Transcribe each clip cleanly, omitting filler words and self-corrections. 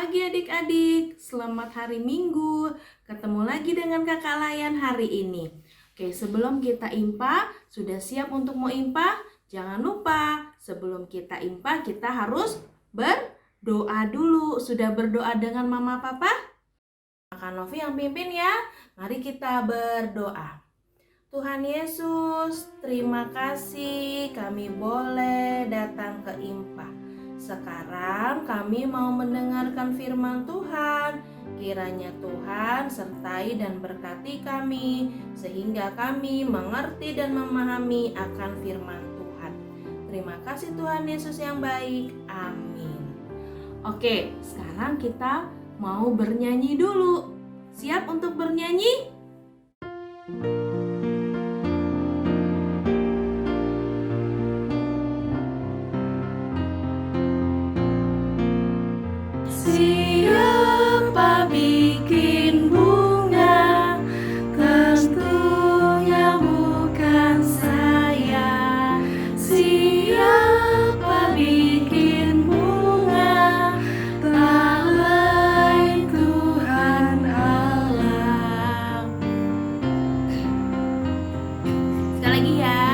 pagi adik-adik, selamat hari Minggu. Ketemu lagi dengan Kakak Layan hari ini. Oke, sebelum kita impa, sudah siap untuk mau impa? Jangan lupa, sebelum kita impa kita harus berdoa dulu. Sudah berdoa dengan Mama Papa? Kak Novi yang pimpin ya. Mari kita berdoa. Tuhan Yesus, terima kasih kami boleh datang ke impa. Sekarang kami mau mendengarkan firman Tuhan. Kiranya Tuhan sertai dan berkati kami, sehingga kami mengerti dan memahami akan firman Tuhan. Terima kasih Tuhan Yesus yang baik. Amin. Oke, sekarang kita mau bernyanyi dulu. Siap untuk bernyanyi? Siapa bikin bunga, tentunya bukan saya. Siapa bikin bunga, tak lain Tuhan Allah. Sekali lagi ya.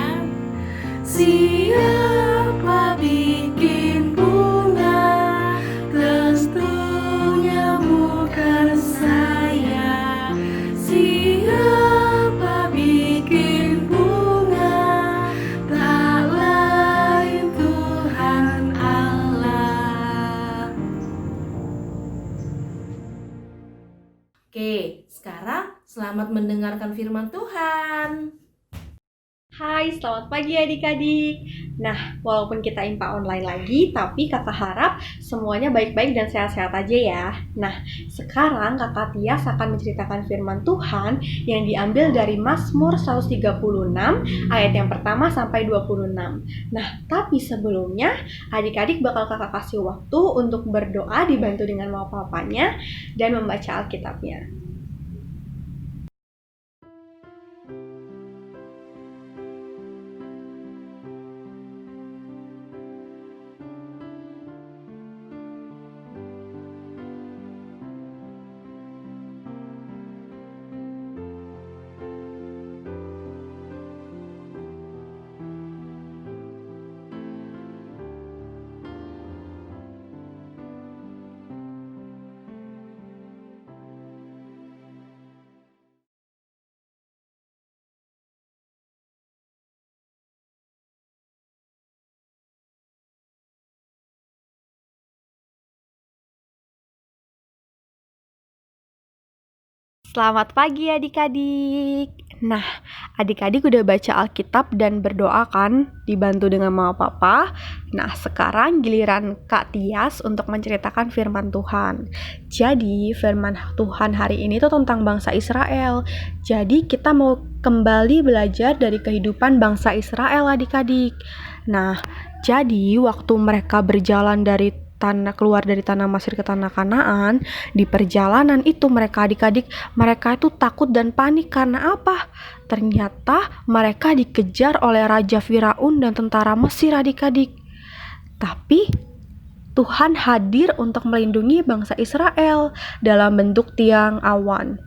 Siapa bikin bunga, tentunya bukan saya. Siapa bikin bunga, tak lain Tuhan Allah. Oke, sekarang selamat mendengarkan firman Tuhan. Hai, selamat pagi adik-adik. Nah, walaupun kita impa online lagi, tapi kakak harap semuanya baik-baik dan sehat-sehat aja ya. Nah, sekarang kakak Tias akan menceritakan firman Tuhan yang diambil dari Mazmur 136 ayat yang pertama sampai 26. Nah, tapi sebelumnya adik-adik bakal kakak kasih waktu untuk berdoa dibantu dengan mama papanya dan membaca Alkitabnya. Selamat pagi adik-adik. Nah, adik-adik udah baca Alkitab dan berdoa kan, dibantu dengan mama papa. Nah, sekarang giliran Kak Tias untuk menceritakan firman Tuhan. Jadi, firman Tuhan hari ini tuh tentang bangsa Israel. Jadi, kita mau kembali belajar dari kehidupan bangsa Israel adik-adik. Nah, jadi waktu mereka berjalan dari keluar dari tanah Mesir ke tanah Kanaan, di perjalanan itu mereka adik-adik, mereka itu takut dan panik karena apa? Ternyata mereka dikejar oleh Raja Firaun dan tentara Mesir adik-adik. Tapi Tuhan hadir untuk melindungi bangsa Israel dalam bentuk tiang awan.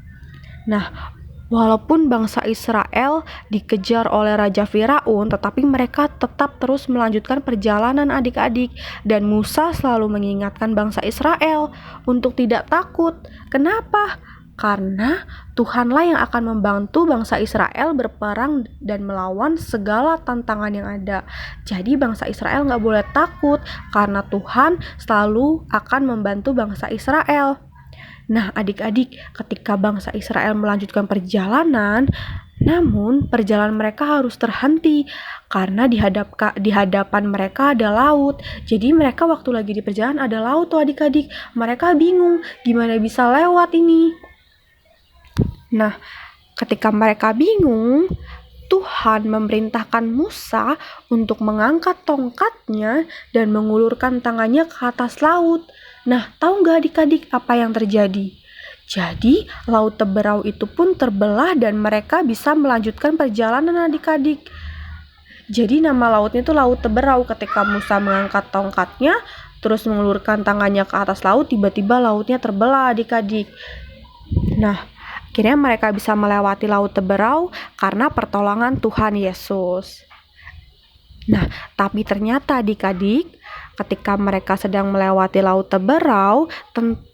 Nah, walaupun bangsa Israel dikejar oleh Raja Firaun, tetapi mereka tetap terus melanjutkan perjalanan adik-adik. Dan Musa selalu mengingatkan bangsa Israel untuk tidak takut. Kenapa? Karena Tuhanlah yang akan membantu bangsa Israel berperang dan melawan segala tantangan yang ada. Jadi bangsa Israel gak boleh takut karena Tuhan selalu akan membantu bangsa Israel. Nah, adik-adik, ketika bangsa Israel melanjutkan perjalanan, namun perjalanan mereka harus terhenti karena di hadapan mereka ada laut. Jadi mereka waktu lagi di perjalanan ada laut tuh adik-adik. Mereka bingung gimana bisa lewat ini. Nah, ketika mereka bingung, Tuhan memerintahkan Musa untuk mengangkat tongkatnya dan mengulurkan tangannya ke atas laut. Nah, tahu nggak adik-adik apa yang terjadi? Jadi, Laut Teberau itu pun terbelah dan mereka bisa melanjutkan perjalanan adik-adik. Jadi nama lautnya itu Laut Teberau. Ketika Musa mengangkat tongkatnya, terus mengulurkan tangannya ke atas laut, tiba-tiba lautnya terbelah adik-adik. Nah, akhirnya mereka bisa melewati laut teberau karena pertolongan Tuhan Yesus. Nah, tapi ternyata adik-adik, ketika mereka sedang melewati laut teberau,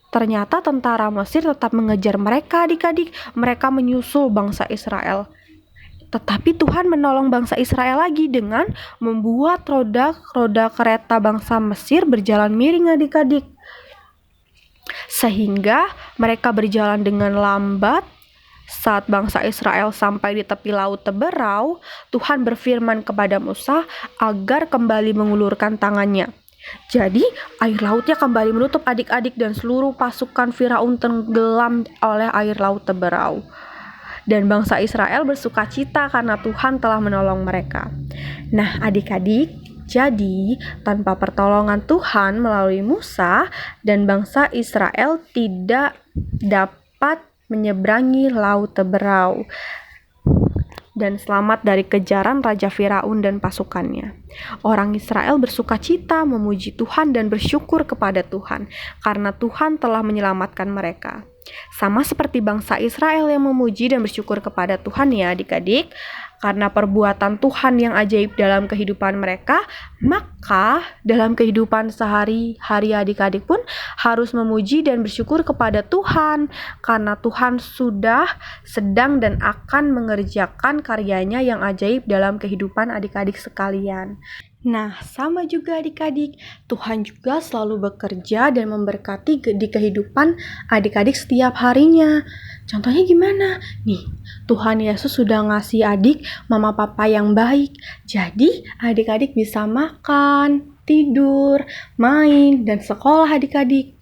ternyata tentara Mesir tetap mengejar mereka adik-adik. Mereka menyusul bangsa Israel. Tetapi Tuhan menolong bangsa Israel lagi dengan membuat roda kereta bangsa Mesir berjalan miring adik-adik. Sehingga mereka berjalan dengan lambat. Saat bangsa Israel sampai di tepi laut teberau, Tuhan berfirman kepada Musa agar kembali mengulurkan tangannya. Jadi air lautnya kembali menutup adik-adik dan seluruh pasukan Firaun tenggelam oleh air laut teberau. Dan bangsa Israel bersukacita karena Tuhan telah menolong mereka. Nah adik-adik, jadi tanpa pertolongan Tuhan melalui Musa dan bangsa Israel tidak dapat menyeberangi laut teberau dan selamat dari kejaran Raja Firaun dan pasukannya. Orang Israel bersukacita memuji Tuhan dan bersyukur kepada Tuhan karena Tuhan telah menyelamatkan mereka. Sama seperti bangsa Israel yang memuji dan bersyukur kepada Tuhan ya adik-adik, karena perbuatan Tuhan yang ajaib dalam kehidupan mereka, maka dalam kehidupan sehari-hari adik-adik pun harus memuji dan bersyukur kepada Tuhan, karena Tuhan sudah sedang dan akan mengerjakan karyanya yang ajaib dalam kehidupan adik-adik sekalian. Nah, sama juga adik-adik, Tuhan juga selalu bekerja dan memberkati di kehidupan adik-adik setiap harinya. Contohnya gimana? Nih, Tuhan Yesus sudah ngasih adik mama papa yang baik. Jadi, adik-adik bisa makan, tidur, main, dan sekolah adik-adik.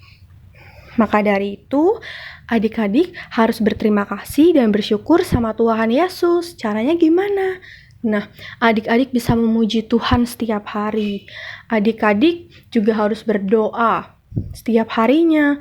Maka dari itu, adik-adik harus berterima kasih dan bersyukur sama Tuhan Yesus. Caranya gimana? Nah, adik-adik bisa memuji Tuhan setiap hari. Adik-adik juga harus berdoa setiap harinya.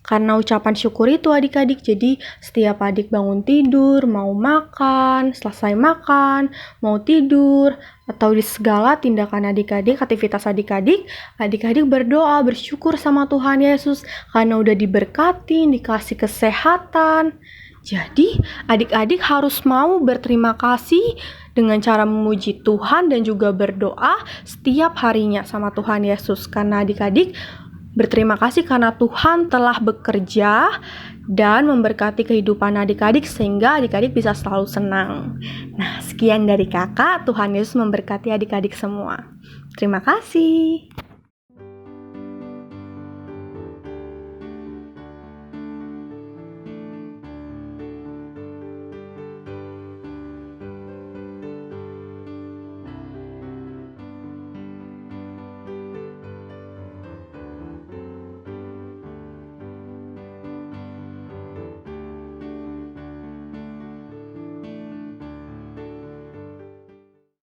Karena ucapan syukur itu adik-adik, jadi setiap adik bangun tidur, mau makan, selesai makan, mau tidur, atau di segala tindakan adik-adik, aktivitas adik-adik berdoa, bersyukur sama Tuhan Yesus karena udah diberkati, dikasih kesehatan. Jadi adik-adik harus mau berterima kasih dengan cara memuji Tuhan dan juga berdoa setiap harinya sama Tuhan Yesus. Karena adik-adik berterima kasih karena Tuhan telah bekerja dan memberkati kehidupan adik-adik sehingga adik-adik bisa selalu senang. Nah, sekian dari kakak. Tuhan Yesus memberkati adik-adik semua. Terima kasih.